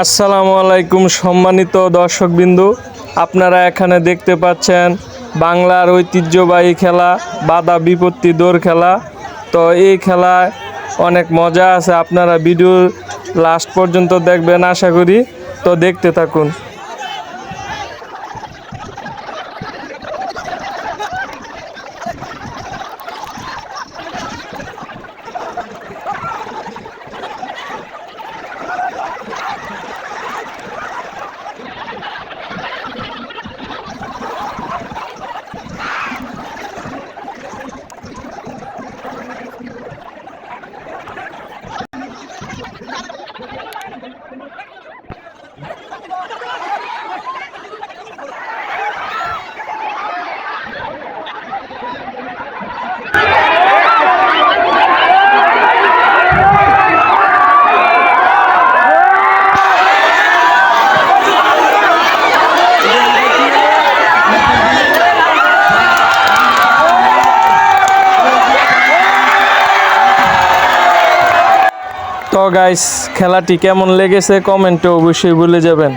আসসালামু আলাইকুম সম্মানিত দর্শকবৃন্দু, আপনারা এখানে দেখতে পাচ্ছেন বাংলার ঐতিহ্যবাহী খেলা বাধা বিপত্তি দৌড় খেলা। তো এই খেলায় অনেক মজা আছে, আপনারা ভিডিও লাস্ট পর্যন্ত দেখবেন আশা করি। তো দেখতে থাকুন। তো গাইস, খেলাটি কেমন লেগেছে কমেন্টে অবশ্যই বলে যাবেন।